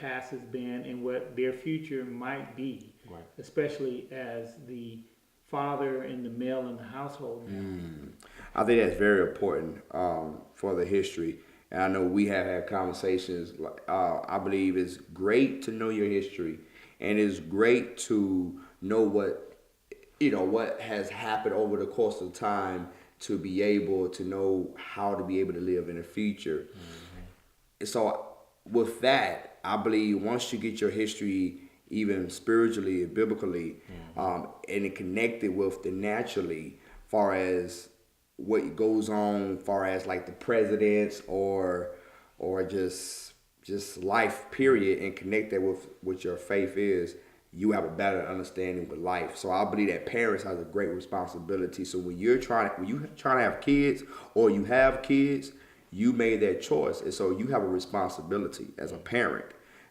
past has been and what their future might be, Right. especially as the father and the male in the household now. I think that's very important for the history. And I know we have had conversations. I believe it's great to know your history, and it's great to know what has happened over the course of time to be able to know how to be able to live in the future. So with that, I believe once you get your history, even spiritually and biblically, and it connected with the naturally, far as what goes on, far as like the presidents or just life period, and connect that with what your faith is, you have a better understanding with life. So I believe that parents has a great responsibility. So when you're trying to have kids or you have kids, you made that choice, and so you have a responsibility as a parent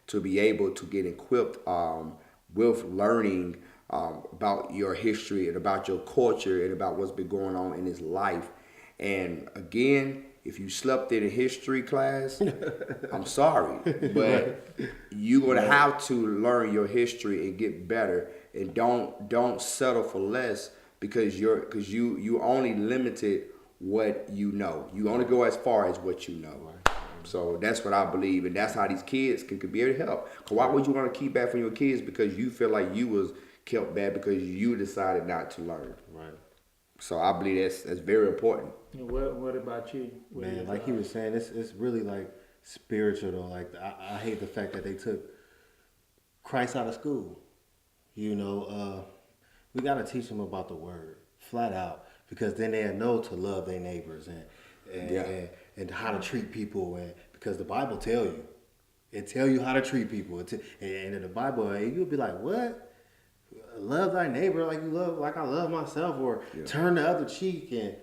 to be able to get equipped with learning about your history and about your culture and about what's been going on in his life. And again, if you slept in a history class, I'm sorry, but you're gonna have to learn your history and get better. And don't settle for less because you only limited what you know. You only go as far as what you know. So that's what I believe, and that's how these kids can be able to help. Cause why would you want to keep back from your kids because you feel like you was kept back because you decided not to learn? Right. So I believe that's very important. And what about you? Man, like he was saying, it's really like spiritual though. Like I hate the fact that they took Christ out of school. You know, we got to teach them about the word flat out, because then they know to love their neighbors and how to treat people, and because the Bible tell you, it tell you how to treat people. And in the Bible, you'll be like, what? Love thy neighbor like you love, like I love myself, or turn the other cheek. And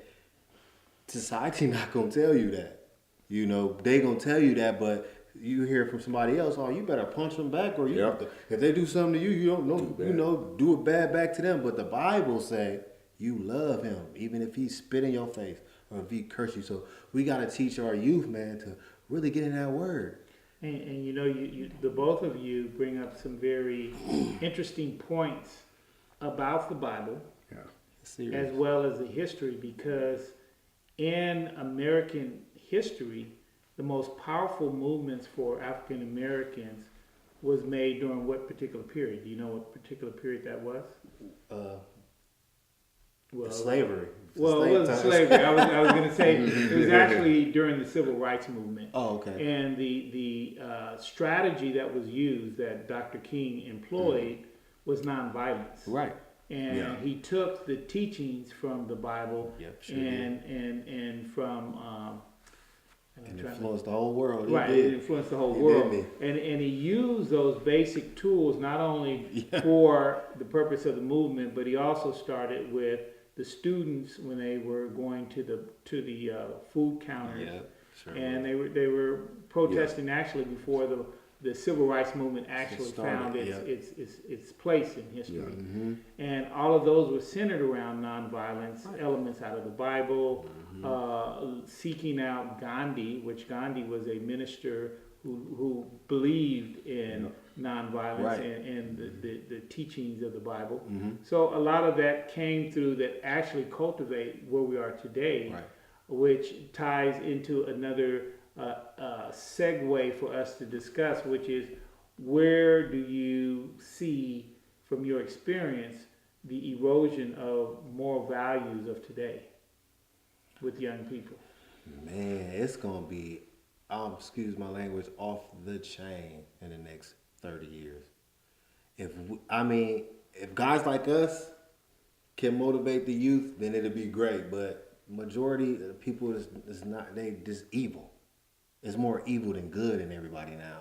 society not gonna tell you that. You know, they gonna tell you that, but you hear from somebody else, oh, you better punch them back, or if they do something to you, you don't know, do it bad back to them. But the Bible say you love him, even if he spit in your face or if he curse you. So we gotta teach our youth, man, to really get in that word. And you know, the both of you bring up some very interesting points about the Bible, as well as the history, because in American history, the most powerful movements for African Americans was made during what particular period? Do you know what particular period that was? Slavery. Well, it wasn't slavery. I was going to say it was actually during the Civil Rights Movement. Oh, okay. And the strategy that was used, that Dr. King employed, was nonviolence. Right. And he took the teachings from the Bible and from and influenced the whole world. Right, it influenced the whole world. And he used those basic tools not only for the purpose of the movement, but he also started with the students when they were going to the food counters, and they were protesting actually before the civil rights movement actually found its place in history. And all of those were centered around nonviolence, elements out of the Bible, seeking out Gandhi, which Gandhi was a minister who believed in nonviolence and the teachings of the Bible. So a lot of that came through that actually cultivate where we are today, which ties into another segue for us to discuss, which is, where do you see from your experience the erosion of moral values of today with young people? Man, it's gonna be, excuse my language, off the chain in the next 30 years. If guys like us can motivate the youth, then it'll be great. But majority of the people is not, they just evil. It's more evil than good in everybody now.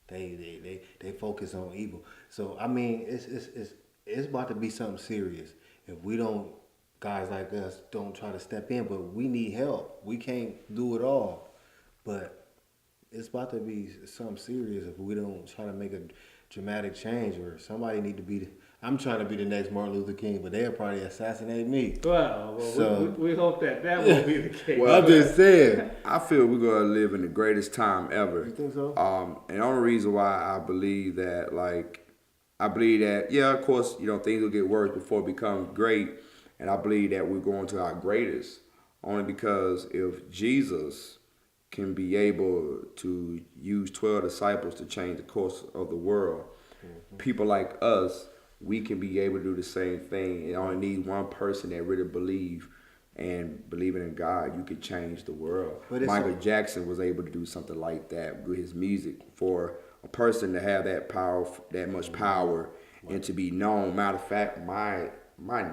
They focus on evil. So I mean, it's about to be something serious if we don't, guys like us don't try to step in. But we need help. We can't do it all. But it's about to be something serious if we don't try to make a dramatic change, or somebody need to be I'm trying to be the next Martin Luther King, but they'll probably assassinate me. Well, So, we hope that won't be the case. Well, I'm just saying. I feel we're gonna live in the greatest time ever. You think so? And the only reason why I believe that, yeah, of course, things will get worse before it becomes great, and I believe that we're going to our greatest only because if Jesus can be able to use 12 disciples to change the course of the world, people like us, we can be able to do the same thing. It only needs one person that really believing in God, you could change the world. Michael Jackson was able to do something like that with his music. For a person to have that power, that much power, and to be known. Matter of fact, my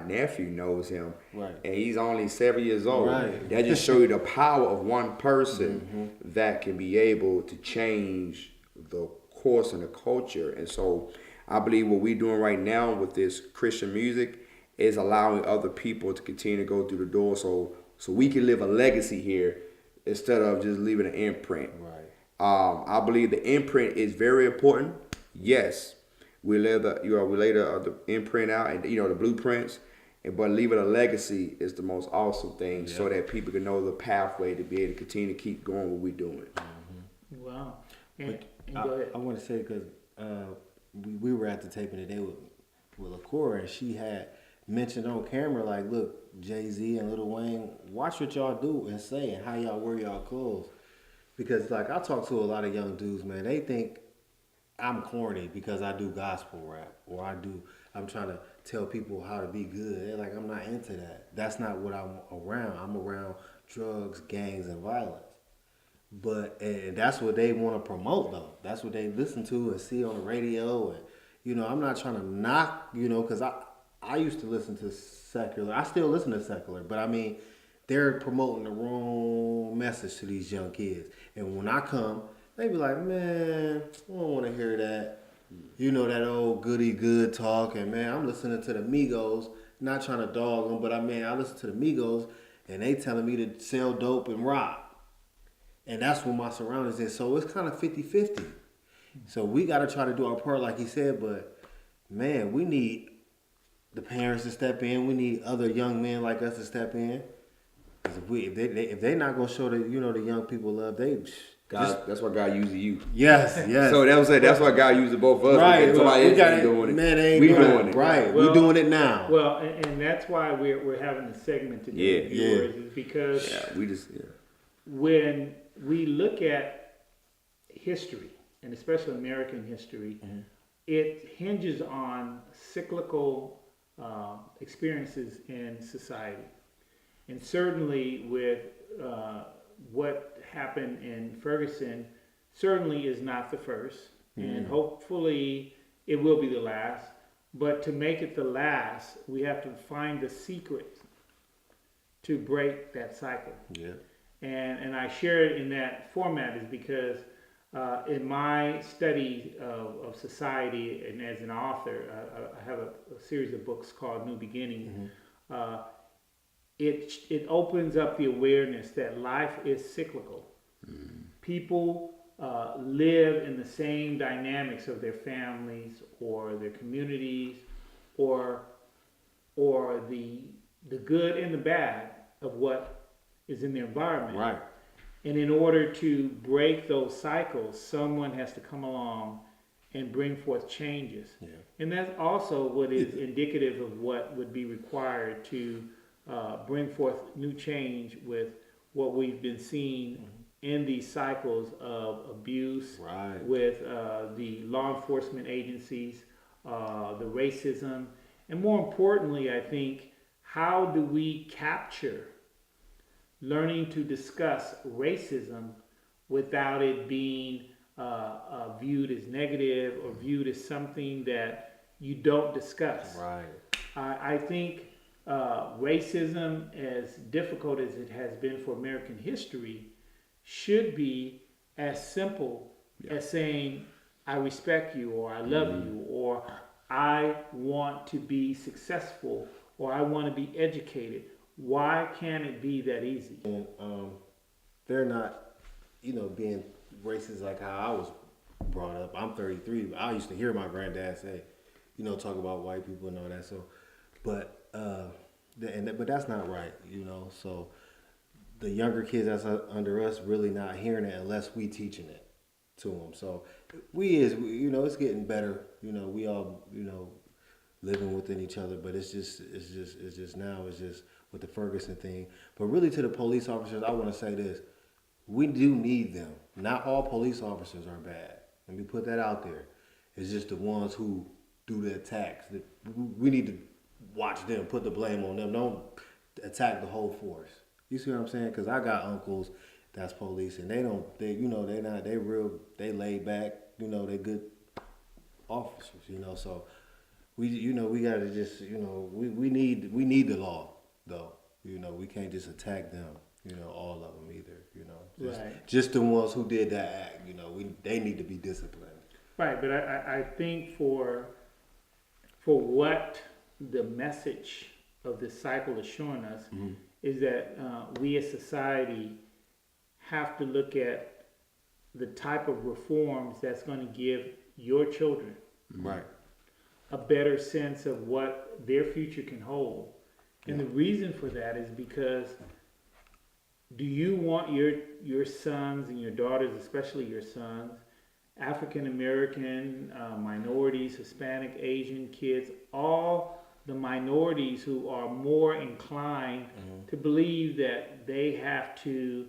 nephew knows him, and he's only 7 years old. Right. That just shows you the power of one person that can be able to change the course and the culture. And so I believe what we're doing right now with this Christian music is allowing other people to continue to go through the door so we can live a legacy here instead of just leaving an imprint. Right. I believe the imprint is very important. Yes, we lay the imprint out and the blueprints, but leaving a legacy is the most awesome thing so that people can know the pathway to be able to continue to keep going what we're doing. Wow. But go ahead. I want to say because we were at the taping today with LaCour, and she had mentioned on camera, like, look, Jay-Z and Lil Wayne, watch what y'all do and say and how y'all wear y'all clothes. Because, like, I talk to a lot of young dudes, man, they think I'm corny because I do gospel rap or I'm trying to tell people how to be good. They're like, I'm not into that. That's not what I'm around. I'm around drugs, gangs, and violence. And that's what they want to promote, though. That's what they listen to and see on the radio. And, I'm not trying to knock, because I used to listen to secular. I still listen to secular, but I mean, they're promoting the wrong message to these young kids. And when I come, they be like, man, I don't want to hear that. That old goody good talk. And man, I'm listening to the Migos, not trying to dog them, but I listen to the Migos and they telling me to sell dope and rob. And that's what my surroundings is. So it's kind of 50-50. So we got to try to do our part, like he said, but man, we need the parents to step in. We need other young men like us to step in. Because if they're not gonna show the young people love, That's why God uses you. Yes. So that's why God uses both of us. Right. Somebody We else doing it. Man, they ain't we doing it. Right. Well, we're doing it now. Well, and that's why we're having a segment today. Yeah. Viewers, is because when we look at history, and especially American history, it hinges on cyclical experiences in society. And certainly with what happened in Ferguson, certainly is not the first. And hopefully it will be the last. But to make it the last, we have to find the secret to break that cycle. Yeah. And I share it in that format is because in my study of society and as an author, I have a series of books called New Beginnings. It opens up the awareness that life is cyclical. People live in the same dynamics of their families or their communities or the good and the bad of what is in their environment. Right. And in order to break those cycles, someone has to come along and bring forth changes. Yeah. And that's also what is indicative of what would be required to bring forth new change with what we've been seeing in these cycles of abuse, with the law enforcement agencies, the racism, and more importantly, I think, how do we capture learning to discuss racism without it being viewed as negative or viewed as something that you don't discuss. Right. I think racism, as difficult as it has been for American history, should be as simple as saying, I respect you, or I love you, or I want to be successful, or I want to be educated. Why can't it be that easy? And they're not, being racist like how I was brought up. I'm 33. I used to hear my granddad say, talk about white people and all that. So, but but that's not right, So the younger kids that's under us really not hearing it unless we teaching it to them. So it's getting better. We all living within each other, but it's just now it's just with the Ferguson thing. But really, to the police officers, I want to say this: we do need them. Not all police officers are bad. Let me put that out there. It's just the ones who do the attacks. We need to watch them, put the blame on them. Don't attack the whole force. You see what I'm saying? Because I got uncles that's police, and they laid back. They good officers. So we gotta just we need the law though. We can't just attack them. All of them either. Just the ones who did that act. They need to be disciplined. Right, but I think for what the message of this cycle is showing us is that we as society have to look at the type of reforms that's going to give your children a better sense of what their future can hold. And the reason for that is because do you want your sons and your daughters, especially your sons, African American, minorities, Hispanic, Asian kids, all the minorities who are more inclined to believe that they have to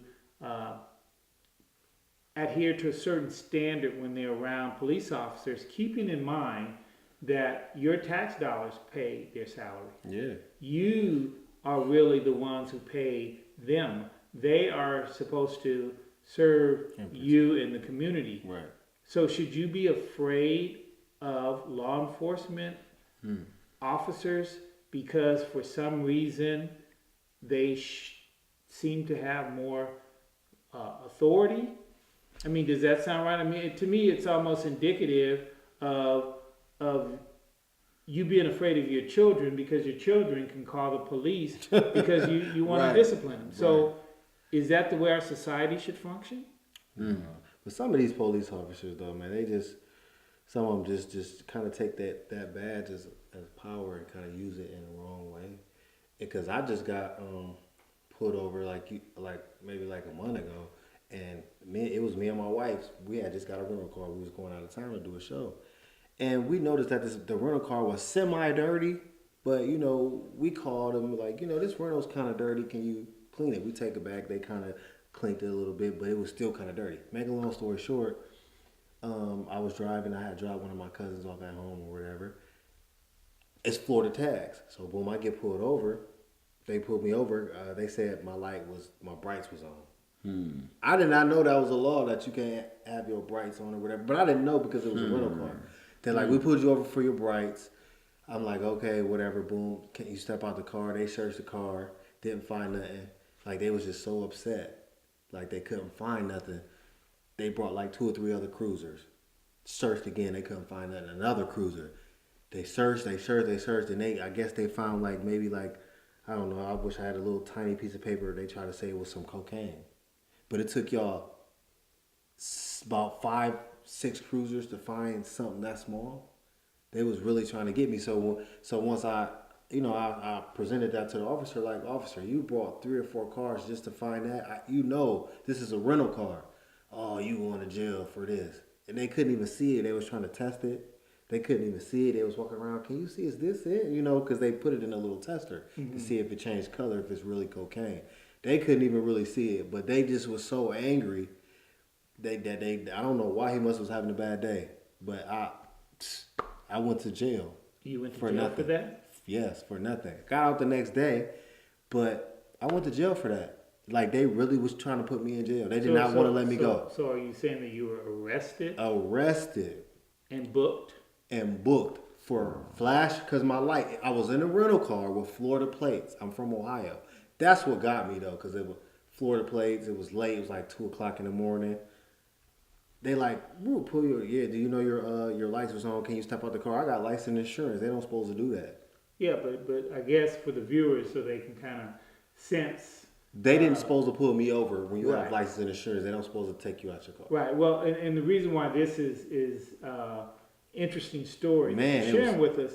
adhere to a certain standard when they're around police officers, keeping in mind that your tax dollars pay their salary. Yeah. You are really the ones who pay them. They are supposed to serve you in the community. Right. So should you be afraid of law enforcement officers because for some reason they seem to have more authority? I mean, does that sound right? I mean, to me, it's almost indicative of you being afraid of your children because your children can call the police because you want to discipline them. So is that the way our society should function? But some of these police officers, though, man, some of them just kind of take that badge as power and kind of use it in the wrong way. Because I just got pulled over maybe a month ago, and it was me and my wife. We had just got a rental car. We was going out of town to do a show, and we noticed that the rental car was semi-dirty. But we called them this rental's kind of dirty. Can you clean it? We take it back. They kind of cleaned it a little bit, but it was still kind of dirty. Make a long story short, I was driving. I had dropped one of my cousins off at home or whatever. It's Florida tags. So boom, I get pulled over. They pulled me over. They said my brights was on. I did not know that was a law that you can't have your brights on or whatever. But I didn't know because it was a rental car. They're like, we pulled you over for your brights. I'm like, okay, whatever. Boom. Can you step out the car? They searched the car. Didn't find nothing. They was just so upset. They couldn't find nothing. They brought 2 or 3 other cruisers. Searched again, they couldn't find nothing. Another cruiser. They searched, and I guess they found I don't know, I wish I had a little tiny piece of paper. They tried to say it was some cocaine. But it took y'all about 5-6 cruisers to find something that small. They was really trying to get me. So once I presented that to the officer, officer, you brought 3 or 4 cars just to find that. This is a rental car. Oh, you going to jail for this. And they couldn't even see it. They was trying to test it. They couldn't even see it. They was walking around. Can you see, is this it? Because they put it in a little tester to see if it changed color, if it's really cocaine. They couldn't even really see it. But they just was so angry that I don't know why he was having a bad day. But I went to jail. You went to for jail nothing. for that? Yes, for nothing. Got out the next day, but I went to jail for that. They really was trying to put me in jail. They did not want to let me go. So are you saying that you were arrested? Arrested. And booked? And booked for flash, because I was in a rental car with Florida plates. I'm from Ohio. That's what got me, though, because it was Florida plates. It was late. It was 2 o'clock in the morning. They we'll pull do you know your lights was on? Can you step out the car? I got license and insurance. They don't supposed to do that. Yeah, but I guess for the viewers, so they can kind of sense. They didn't supposed to pull me over when you have license and insurance. They don't supposed to take you out your car. Right. Well, and the reason why this is interesting story Man, that you're sharing with us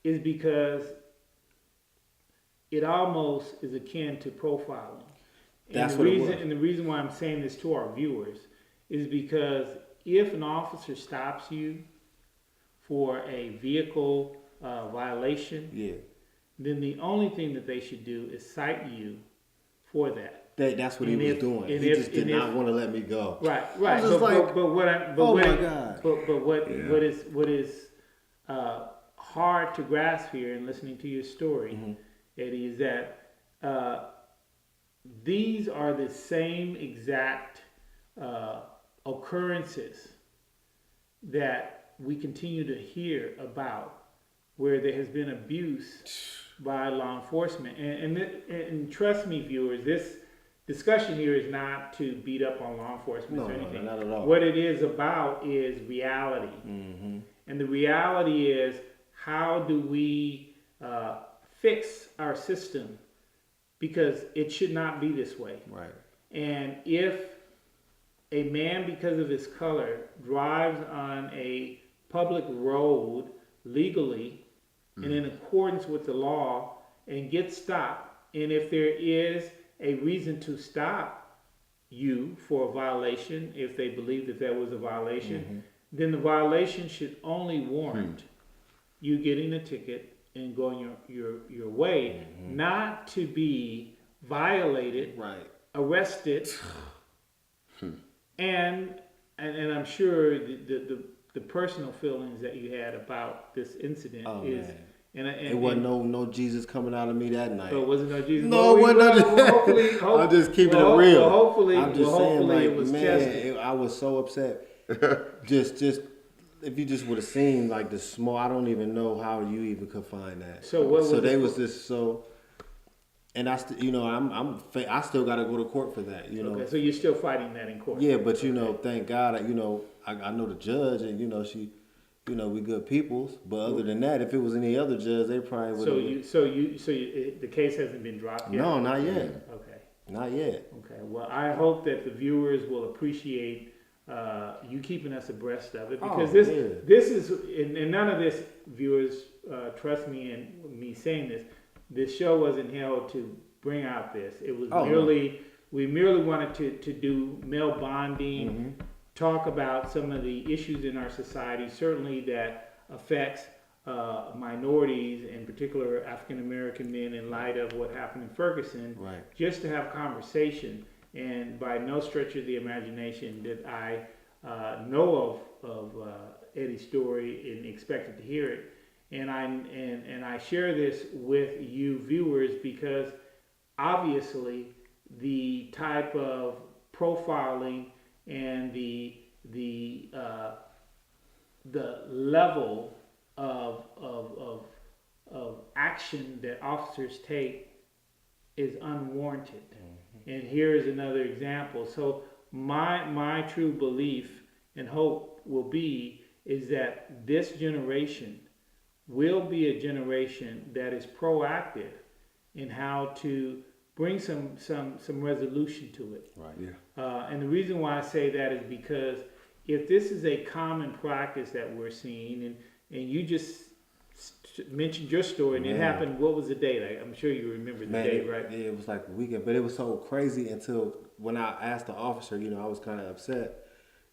is because it almost is akin to profiling. That's what it was. And the reason why I'm saying this to our viewers is because if an officer stops you for a vehicle violation, then the only thing that they should do is cite you for that. That's what he was doing. He just did not want to let me go. Right. I was just What is hard to grasp here in listening to your story, Eddie, is that these are the same exact occurrences that we continue to hear about, where there has been abuse by law enforcement. And trust me, viewers, this discussion here is not to beat up on law enforcement or anything. No, not at all. What it is about is reality. And the reality is, how do we fix our system? Because it should not be this way. Right. And if a man, because of his color, drives on a public road legally and in accordance with the law and gets stopped, and if there is a reason to stop you for a violation, if they believe that there was a violation, then the violation should only warrant you getting a ticket and going your way, not to be violated, arrested, and I'm sure the personal feelings that you had about this incident and it wasn't no Jesus coming out of me that night. So it wasn't no Jesus. No, it wasn't. Hopefully, I'm just keeping it real. Well, hopefully, I'm just saying, like, it was tested. I was so upset. just if you just would have seen like the small, I don't even know how you even could find that. So what was they was just so. And I still got to go to court for that, you know. Okay, so you're still fighting that in court. Yeah, but thank God, I know the judge, and she, we good peoples. But other than that, if it was any other judge, they probably would. So the case hasn't been dropped yet. No, not yet. Okay. Not yet. Okay. Well, I hope that the viewers will appreciate you keeping us abreast of it, because this is, and none of this, viewers, trust me in me saying this. This show wasn't held to bring out this. It was we merely wanted to do male bonding, talk about some of the issues in our society, certainly that affects minorities, in particular African American men, in light of what happened in Ferguson. Right. Just to have conversation, and by no stretch of the imagination did I know of Eddie's story and expected to hear it. And I share this with you viewers because obviously the type of profiling and the level of action that officers take is unwarranted. And here is another example. So my true belief and hope will be is that this generation will be a generation that is proactive in how to bring some resolution to it. Right. Yeah. And the reason why I say that is because if this is a common practice that we're seeing, and you just mentioned your story, and it happened, what was the date? I'm sure you remember the date, right? Yeah, it was like a weekend, but it was so crazy until when I asked the officer, I was kind of upset.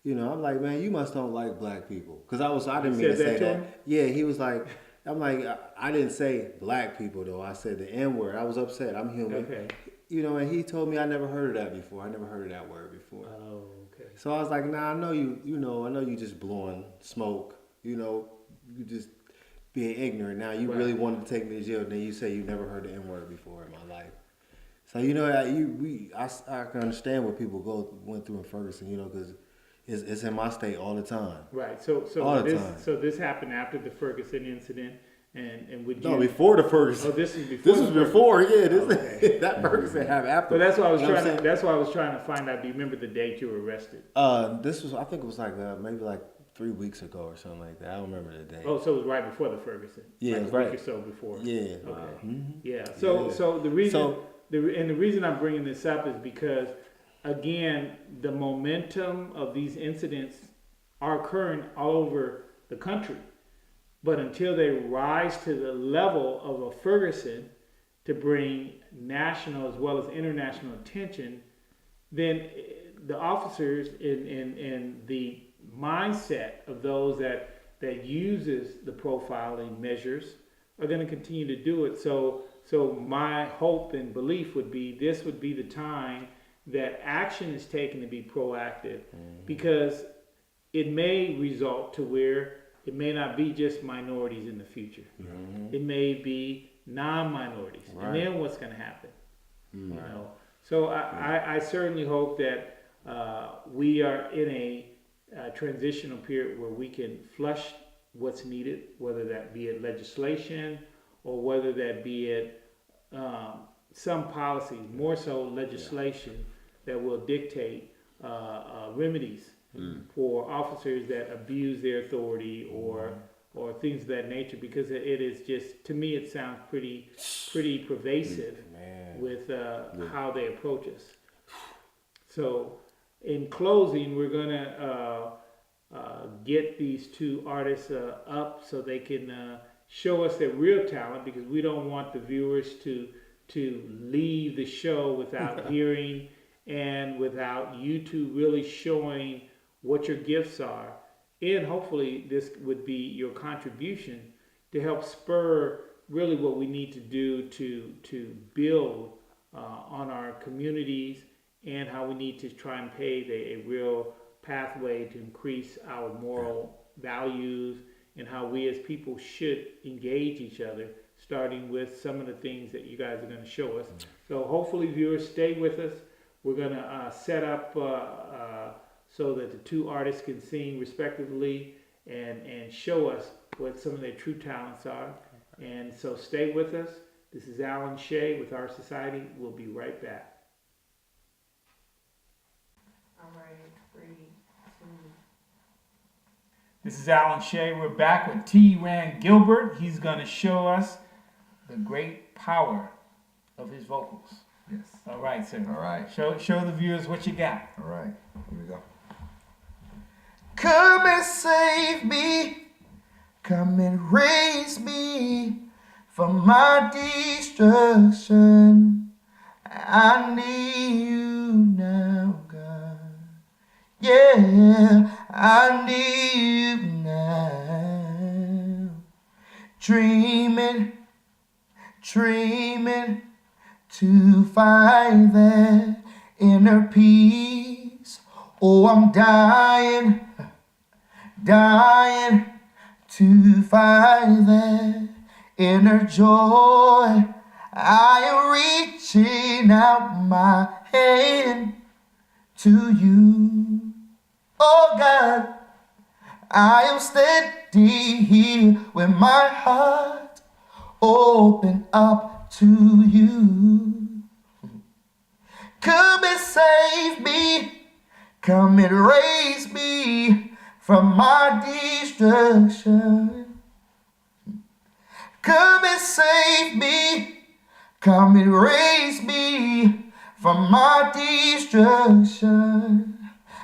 I'm like, man, you must don't like black people. Because I didn't mean to say that. Yeah, he was like, I'm like, I didn't say black people, though. I said the N word. I was upset. I'm human. Okay. And he told me I never heard of that before. I never heard of that word before. Oh, okay. So I was like, nah, I know you, I know you just blowing smoke. You just being ignorant. Now you really wanted to take me to jail, then you say you never heard the N word before in my life. So, I can understand what people went through in Ferguson, because it's in my state all the time. Right. So this happened after the Ferguson incident, and would you? No, before the Ferguson. Oh, this is before. This was before. Yeah. That Ferguson happened after. But that's why I was trying. That's why I was trying to find out. Do you remember the date you were arrested? This was. I think it was like maybe like 3 weeks ago or something like that. I don't remember the date. Oh, so it was right before the Ferguson. Yeah, like right. A week or so before. Yeah. Okay. Yeah. So the reason. The reason I'm bringing this up is because, again, the momentum of these incidents are occurring all over the country. But until they rise to the level of a Ferguson to bring national as well as international attention, then the officers in the mindset of those that uses the profiling measures are going to continue to do it. So my hope and belief would be this would be the time that action is taken to be proactive, because it may result to where it may not be just minorities in the future. It may be non-minorities. Right. And then what's going to happen? You know? So I certainly hope that we are in a transitional period where we can flush what's needed, whether that be it legislation or whether that be it some policies, more so legislation that will dictate remedies for officers that abuse their authority or things of that nature, because it is just, to me, it sounds pretty pervasive with how they approach us. So in closing, we're gonna get these two artists up so they can show us their real talent, because we don't want the viewers to leave the show without hearing and without you two really showing what your gifts are. And hopefully this would be your contribution to help spur really what we need to do to build on our communities, and how we need to try and pave a real pathway to increase our moral values and how we as people should engage each other, starting with some of the things that you guys are going to show us. So hopefully viewers stay with us. We're going to set up so that the two artists can sing respectively and show us what some of their true talents are. And so stay with us. This is Alan Shea with Our Society. We'll be right back. All right, 3, 2. This is Alan Shea. We're back with T. Rand Gilbert. He's going to show us the great power of his vocals. Yes. All right, sir. All right. Show the viewers what you got. All right. Here we go. Come and save me. Come and raise me from my destruction. I need you now, God. Yeah, I need you now. Dreaming to find that inner peace. Oh, I'm dying to find that inner joy. I am reaching out my hand to you. Oh God, I am steady here with my heart open up to you. Come and save me. Come and raise me from my destruction. Come and save me. Come and raise me from my destruction.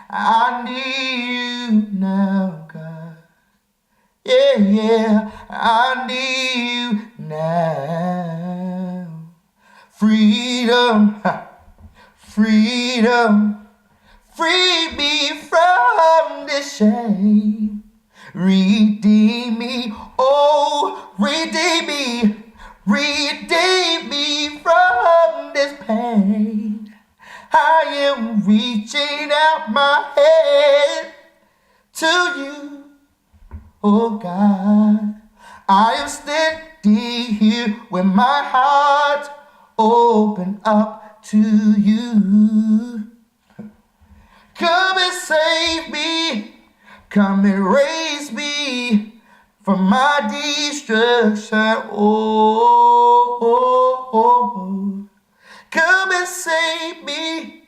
I need you now, God. Yeah, yeah, I need you now. Freedom, freedom. Free me from this shame. Redeem me, oh, redeem me. Redeem me from this pain. I am reaching out my hand to you, oh God. I am steady here with my heart open up to you. Come and save me. Come and raise me from my destruction. Oh. Come and save me.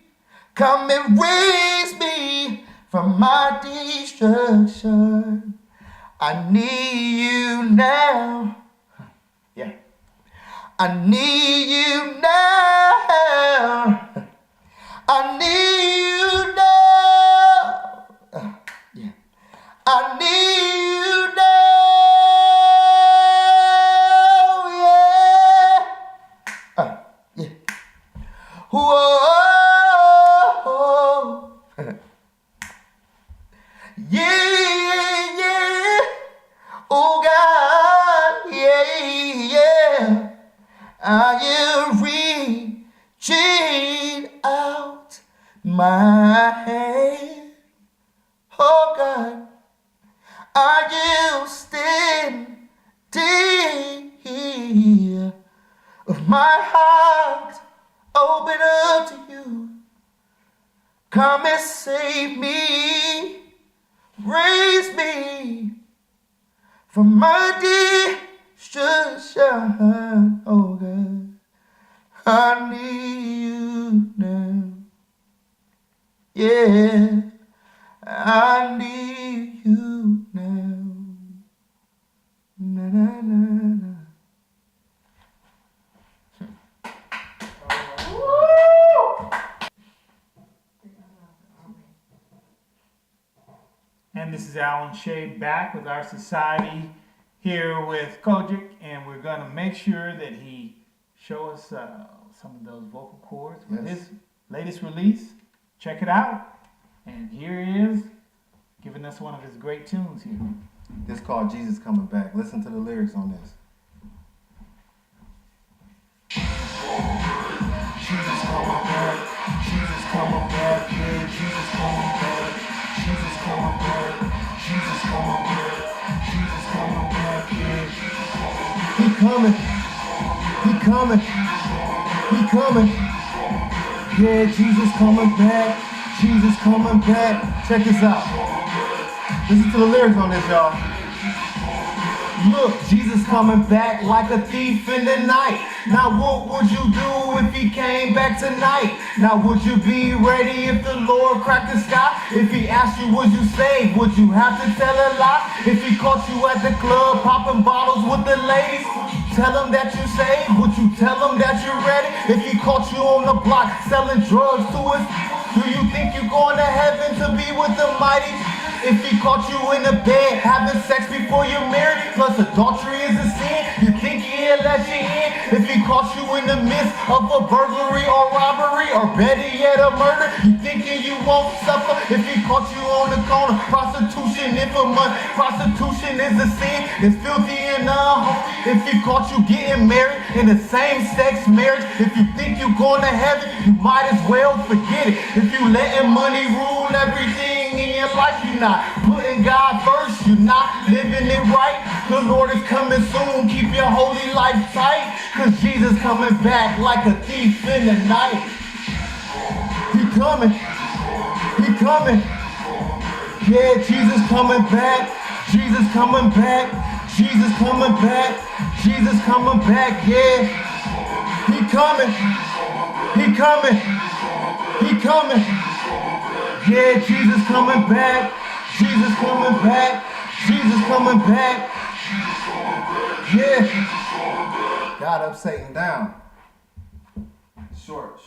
Come and raise me from my destruction. I need you now. Yeah. I need you now. I need you now. Yeah. I need you my hand. Oh God, are you standing of my heart open up to you? Come and save me, raise me from my destruction. Oh God, I need you now. Yeah, I need you now. Na na na na. And this is Alan Shea back with our society here with Kojic, and we're going to make sure that he show us some of those vocal cords with his latest release. Check it out. And here he is giving us one of his great tunes here. This is called Jesus Coming Back. Listen to the lyrics on this. Jesus coming back, Jesus coming back, yeah, Jesus coming back, Jesus coming back, Jesus coming back, Jesus coming back, yeah. He coming, he coming, he coming, yeah, Jesus coming back, Jesus coming back. Check this out. Listen to the lyrics on this, y'all. Look, Jesus coming back like a thief in the night. Now what would you do if he came back tonight? Now would you be ready if the Lord cracked the sky? If he asked you would you say, would you have to tell a lie? If he caught you at the club popping bottles with the ladies, tell him that you saved? Would you tell him that you're ready? If he caught you on the block selling drugs to us, do you think you're going to heaven to be with the mighty? If he caught you in the bed having sex before you're married, plus adultery is a sin, you think he'll let you in? If he caught you in the midst of a burglary or robbery, or better yet a murder, you thinking you won't suffer? If he caught you on the corner, prostitution, if a month, prostitution is a sin, it's filthy and unholy. If he caught you getting married in a same-sex marriage, if you think you're going to heaven, you might as well forget it. If you letting money rule everything in your life, you're not putting God first, you're not living it right. The Lord is coming soon, keep your holy life tight, cause Jesus coming back like a thief in the night. He coming, he coming, yeah, Jesus coming back, Jesus coming back, Jesus coming back, Jesus coming back, yeah. He coming, he coming, he coming, yeah, Jesus coming back, Jesus coming back, Jesus coming back, yeah. God up, Satan down. Short.